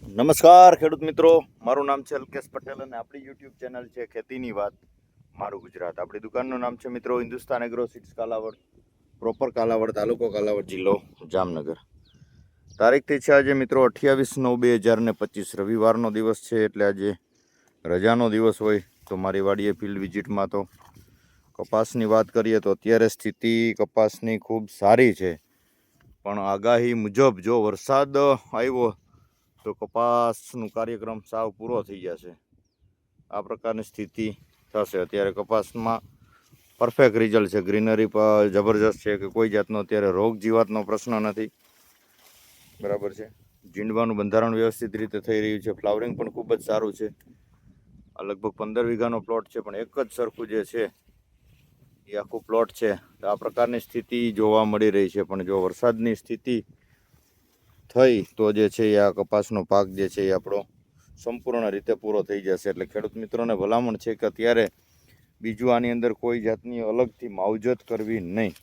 નમસ્કાર ખેડૂત મિત્રો, મારું નામ છે અલ્કેશ પટેલ અને આપણી યુટ્યુબ ચેનલ છે ખેતીની વાત મારું ગુજરાત. આપણી દુકાનનું નામ છે મિત્રો Hindustan agro seeds Kalavad, proper Kalavad, તાલુકો કાલાવડ, જિલ્લો જામનગર. તારીખથી છે આજે મિત્રો 28/9/2025, રવિવારનો દિવસ છે, એટલે આજે રજાનો દિવસ હોય તો મારી વાડીએ ફિલ્ડ વિઝિટમાં તો કપાસની વાત કરીએ તો અત્યારે સ્થિતિ કપાસની ખૂબ સારી છે, પણ આગાહી મુજબ જો વરસાદ આવ્યો તો કપાસનું કાર્યક્રમ સાવ પૂરો થઈ જશે. આ પ્રકારની સ્થિતિ થશે. અત્યારે કપાસમાં પરફેક્ટ રિઝલ્ટ છે, ગ્રીનરી પર જબરજસ્ત છે, કે કોઈ જાતનો અત્યારે રોગ જીવાતનો પ્રશ્ન નથી. બરાબર છે. ઝીંડવાનું બંધારણ વ્યવસ્થિત રીતે થઈ રહ્યું છે. ફ્લાવરિંગ પણ ખૂબ જ સારું છે. આ લગભગ 15 વીઘાનો પ્લોટ છે, પણ એક જ સરખું જે છે એ આખું પ્લોટ છે. તો આ પ્રકારની સ્થિતિ જોવા મળી રહી છે. પણ જો વરસાદની સ્થિતિ થઈ તો જે છે એ આ કપાસનો પાક જે છે એ આપણો સંપૂર્ણ રીતે પૂરો થઈ જશે. એટલે ખેડૂત મિત્રોને ભલામણ છે કે અત્યારે બીજું આની અંદર કોઈ જાતની અલગથી માવજત કરવી નહીં,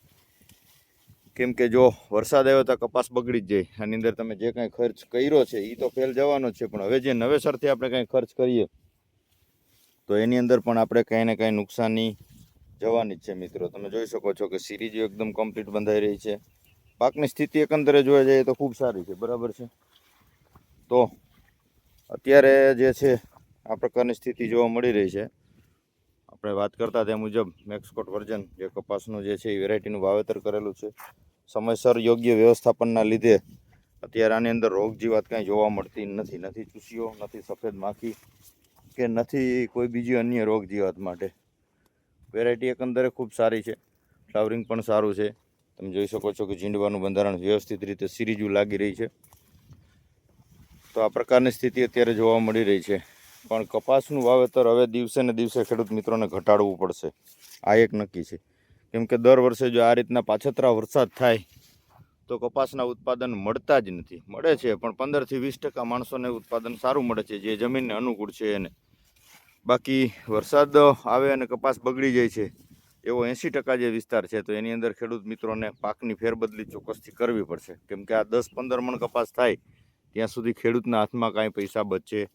કેમ કે જો વરસાદ આવ્યો તો કપાસ બગડી જ જાય. આની અંદર તમે જે કાંઈ ખર્ચ કર્યો છે એ તો ફેલ જવાનો જ છે, પણ હવે જે નવેસરથી આપણે કાંઈ ખર્ચ કરીએ તો એની અંદર પણ આપણે કાંઈ ને કાંઈ નુકસાની જવાની જ છે. મિત્રો તમે જોઈ શકો છો કે સિરીઝ એકદમ કમ્પ્લીટ બંધાઈ રહી છે. પાકની સ્થિતિ એકંદરે જોવા જઈએ તો ખૂબ સારી છે. બરાબર છે. તો અત્યારે જે છે આ પ્રકારની સ્થિતિ જોવા મળી રહી છે. આપણે વાત કરતા તે મુજબ મેક્સકોટ વર્જન જે કપાસનું જે છે એ વેરાયટીનું વાવેતર કરેલું છે. સમયસર યોગ્ય વ્યવસ્થાપનના લીધે અત્યારે આની અંદર રોગ જીવાત કાંઈ જોવા મળતી નથી. નથી ચૂસીઓ, નથી સફેદ માખી, કે નથી કોઈ બીજી અન્ય રોગ જીવાત માટે. વેરાયટી એકંદરે ખૂબ સારી છે. ફ્લાવરિંગ પણ સારું છે. તમે જોઈ શકો છો કે ઝીંડવાનું બંધારણ વ્યવસ્થિત રીતે સિરીજુ લાગી રહી છે. તો આ પ્રકારની સ્થિતિ અત્યારે જોવા મળી રહી છે. પણ કપાસનું વાવેતર હવે દિવસે ને દિવસે ખેડૂત મિત્રોને ઘટાડવું પડશે. આ એક નક્કી છે, કેમ કે દર વર્ષે જો આ રીતના પાછતરા વરસાદ થાય તો કપાસના ઉત્પાદન મળતા જ નથી. મળે છે પણ 15થી 20% માણસોને ઉત્પાદન સારું મળે છે, જે જમીનને અનુકૂળ છે એને. બાકી વરસાદ આવે અને કપાસ બગડી જાય છે એવો 80% જે વિસ્તાર છે, તો એની અંદર ખેડૂત મિત્રોને પાકની ફેરબદલી ચોક્કસથી કરવી પડશે, કેમ કે આ 10-15 મણ કપાસ થાય ત્યાં સુધી ખેડૂતના હાથમાં કાંઈ પૈસા બચે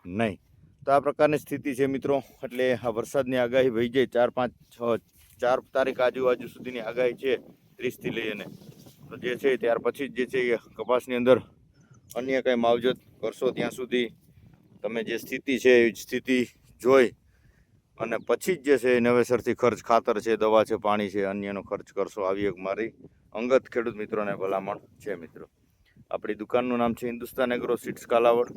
નહીં. તો આ પ્રકારની સ્થિતિ છે મિત્રો. એટલે આ વરસાદની આગાહી વહી જાય 4 તારીખ આજુબાજુ સુધીની આગાહી છે, 30થી લઈને. તો જે છે ત્યાર પછી જ જે છે એ કપાસની અંદર અન્ય કાંઈ માવજત કરશો ત્યાં સુધી તમે જે સ્થિતિ છે એ સ્થિતિ જોઈ અને પછી જ જે છે એ નવેસરથી ખર્ચ, ખાતર છે, દવા છે, પાણી છે, અન્યનો ખર્ચ કરશો. આવી એક મારી અંગત ખેડૂત મિત્રોને ભલામણ છે. મિત્રો આપણી દુકાનનું નામ છે Hindustan agro seeds Kalavad,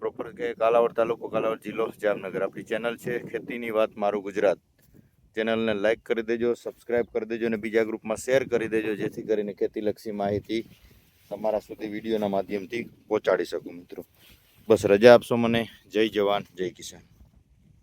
proper કે કાલાવડ, તાલુકો કાલાવડ, જિલ્લો જામનગર. આપણી ચેનલ છે ખેતીની વાત મારું ગુજરાત. ચેનલને લાઇક કરી દેજો, સબસ્ક્રાઈબ કરી દેજો અને બીજા ગ્રુપમાં શેર કરી દેજો, જેથી કરીને ખેતીલક્ષી માહિતી તમારા સુધી વિડીયોના માધ્યમથી પહોંચાડી શકું. મિત્રો બસ રજા આપશો મને. જય જવાન, જય કિસાન.